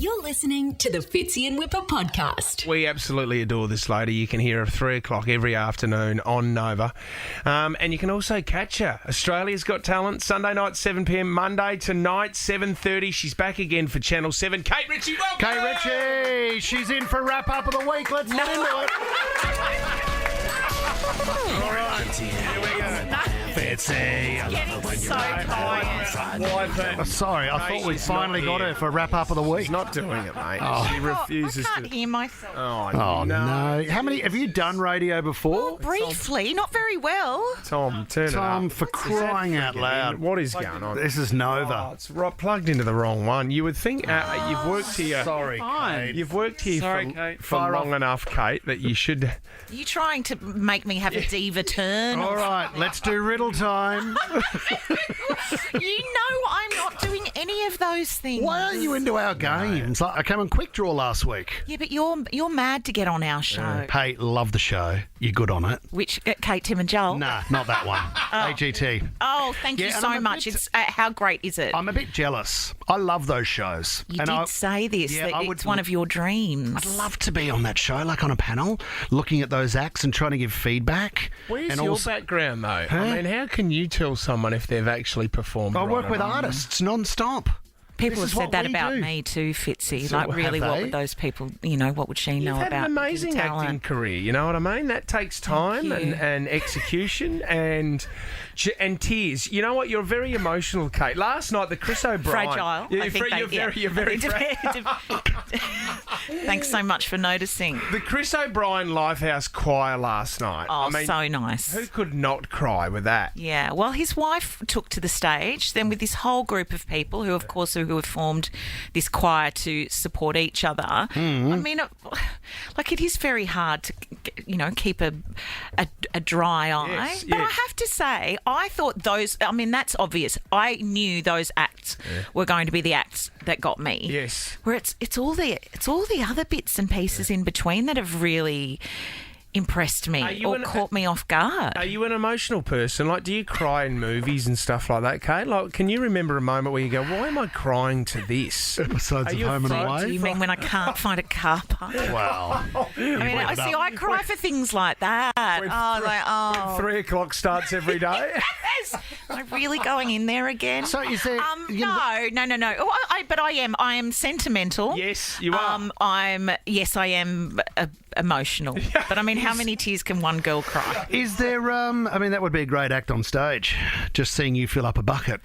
You're listening to the Fitzy and Whipper podcast. We absolutely adore this lady. You can hear her 3 o'clock every afternoon on Nova. And you can also catch her. Australia's Got Talent, Sunday night, 7 p.m, Monday tonight, 7:30. She's back again for Channel 7. Kate Ritchie, welcome! Kate Ritchie, she's in for wrap-up of the week. Let's get into it. All right, here we go. Fitzy, I love it when you Oh, sorry, I thought we finally got her for wrap-up of the week. She's not doing it, mate. She refuses I can't to. hear myself. Oh, no. How many, have you done radio before? Briefly, not very well. Tom, turn it up. Tom, for crying out loud. What is going on? This is Oh, Nova. it's plugged into the wrong one. You would think you've worked here. Sorry, Kate. You've worked here for Fire long enough, Kate, that you should. Are you trying to make me have a diva turn? All right, let's do riddle time. You know I'm not doing any of those things. Why aren't you into our games? Like, I came on Quick Draw last week. Yeah, but you're mad to get on our show. Hey, love the show. You're good on it. Which, Kate, Tim and Joel? Nah, not that one. AGT. Oh, thank you Yeah, and so I'm a much. bit- It's how great is it? I'm a bit jealous. I love those shows. You And did say this, yeah, that I it's would- one of your dreams. I'd love to be on that show, like on a panel, looking at those acts and trying to give feedback. Where's and your also- background, though? Huh? I mean, how can you tell someone if they've actually performed? I right work or with not? artists non-stop. People This have is what said that we about do. me too, Fitzy. So like, really, have what they? would those people, what would she know You've had about an amazing talent? acting career, you know what I mean? That takes time you. and execution and tears. You know what? You're very emotional, Kate. Last night, the Chris O'Brien... Fragile. Yeah, I think you're very fragile. Thanks so much for noticing. The Chris O'Brien Lifehouse Choir last night. Oh, I mean, so nice. who could not cry with that? Yeah, well, his wife took to the stage, then with this whole group of people who, of course, who have formed this choir to support each other. Mm-hmm. I mean, it is very hard to, keep a dry eye. Yes, but I yes. have to say, I thought that's obvious. I knew those acts were going to be the acts that got me. Yes. Where it's all the other bits and pieces in between that have really impressed me or caught me off guard. Are you an emotional person? Like, do you cry in movies and stuff like that, Kate? Like, can you remember a moment where you go, why am I crying to this? Episodes Are of you Home and afraid- Away. Do you mean when I can't find a car park? Wow. I cry for things like that. When 3 o'clock starts every day? Yes. Am I really going in there again? So is there... No. But I am sentimental. Yes, you are. I am emotional. But I mean, how many tears can one girl cry? Is there, that would be a great act on stage, just seeing you fill up a bucket.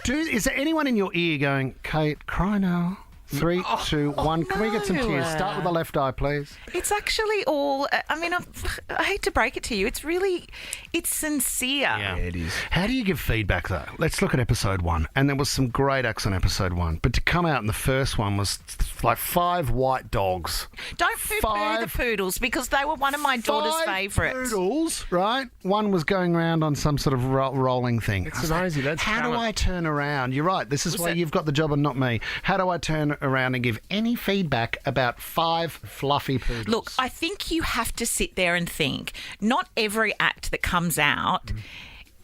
Is there anyone in your ear going, Kate, cry now? 3, 2, 1. Can we get some tears? Start with the left eye, please. It's actually all, I hate to break it to you, it's sincere. Yeah, it is. How do you give feedback, though? Let's look at episode 1. And there was some great acts on episode 1. But to come out in the first one was like 5 white dogs. Don't poo-poo the poodles because they were one of my daughter's 5 favourites. poodles, right? One was going around on some sort of rolling thing. It's amazing. That's How do talent. I turn around? You're right. This is why it- you've got the job and not me. How do I turn around and give any feedback about 5 fluffy poodles? Look, I think you have to sit there and think, not every act that comes out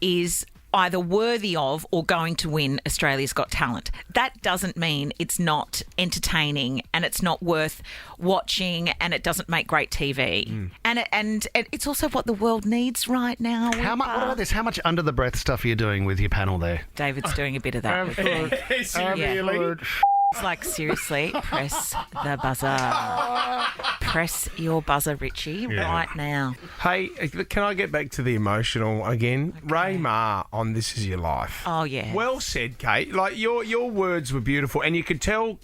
is either worthy of or going to win Australia's Got Talent. That doesn't mean it's not entertaining and it's not worth watching and it doesn't make great TV. And it's also what the world needs right now. What about this? How much under the breath stuff are you doing with your panel there? David's doing a bit of that. with me. Is he really? It's like, seriously, press the buzzer. Press your buzzer, Richie, right now. Hey, can I get back to the emotional again? Ray Ma on This Is Your Life. Oh, yeah. Well said, Kate. Like, your words were beautiful, and you could tell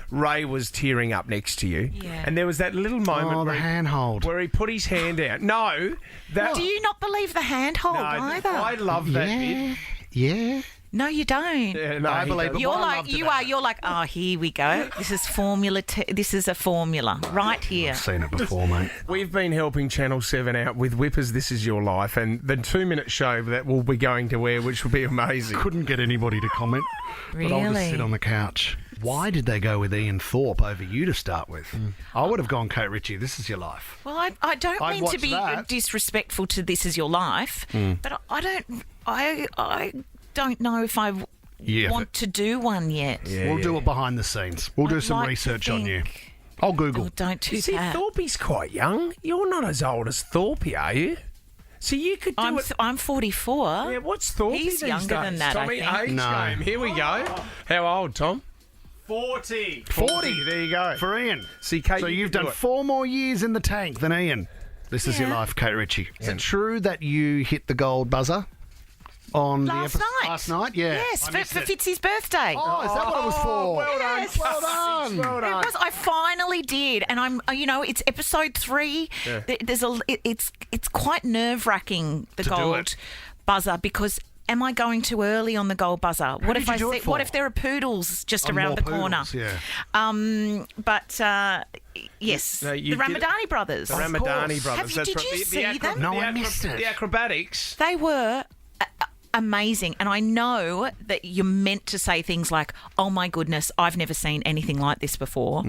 Ray was tearing up next to you. Yeah. And there was that little moment Oh, the handhold. where he put his hand out. No. Do you not believe the handhold either? I love that bit. Yeah. No, you don't. Yeah, no, I he believe doesn't. it. You're What I like loved you about are. You're like, oh, here we go. This is formula. This is a formula right here. I've seen it before, mate. We've been helping Channel 7 out with Whippers This Is Your Life, and the 2-minute show that we'll be going to air, which will be amazing. Couldn't get anybody to comment. But I'll just sit Really? on the couch. Why did they go with Ian Thorpe over you to start with? I would have gone Kate Ritchie. This Is Your Life. Well, I don't I'd mean to watch be that. disrespectful to This Is Your Life, but I don't know if I Yeah. want to do one yet. We'll do it behind the scenes. We'll do I'd some like to research on you. think- I'll Google. Oh, don't do You see, that. Thorpe's quite young. You're not as old as Thorpe, are you? So you could do it. I'm 44. Yeah, what's Thorpe He's these younger than days? that, I Tommy, think. age No. game. Here we go. How old, Tom? 40. 40. There you go. For Ian. See, Kate, So you you've can done do it. 4 more years in the tank than Ian. This is your Yeah. life, Kate Ritchie. Is it true that you hit the gold buzzer on Last the night. Last night? Yeah. Yes, I for missed it. Fitzy's birthday. Oh, is that what it was for? Well done. Yes. Well done. Well done. It was. I finally did, and I'm. It's episode 3. Yeah. There's a. It's quite nerve wracking, the To do gold it. buzzer, because am I going too early on the gold buzzer? What did if you I do it see? What for? if there are poodles just Oh, around more the corner? poodles, yeah. Yes, No, you the did it. Ramadani brothers. The Ramadani course. brothers. Have you- That's did right. you see them? No, I missed it. The acrobatics. They were amazing. And I know that you're meant to say things like, oh my goodness, I've never seen anything like this before.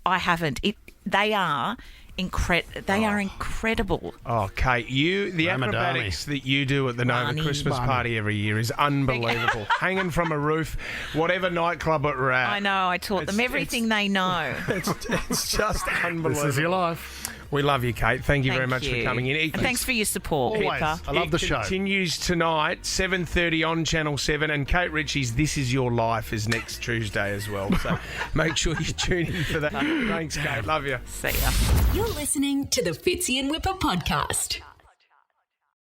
I haven't. They are incredible. Oh, Kate, the Ramadani. acrobatics that you do at the Nova Barney. Christmas Barney. party every year is unbelievable. Hanging from a roof, whatever nightclub we're at. I know, I taught them It's- everything they know. It's just unbelievable. This is your life. We love you, Kate. Thank you very Thank much for you. coming in. And thanks for your support, Always. Pippa. I love the It show. continues tonight, 7:30 on Channel 7, and Kate Ritchie's This Is Your Life is next Tuesday as well. So make sure you tune in for that. Thanks, Kate. Love you. See ya. You're listening to the Fitzy and Whipper podcast.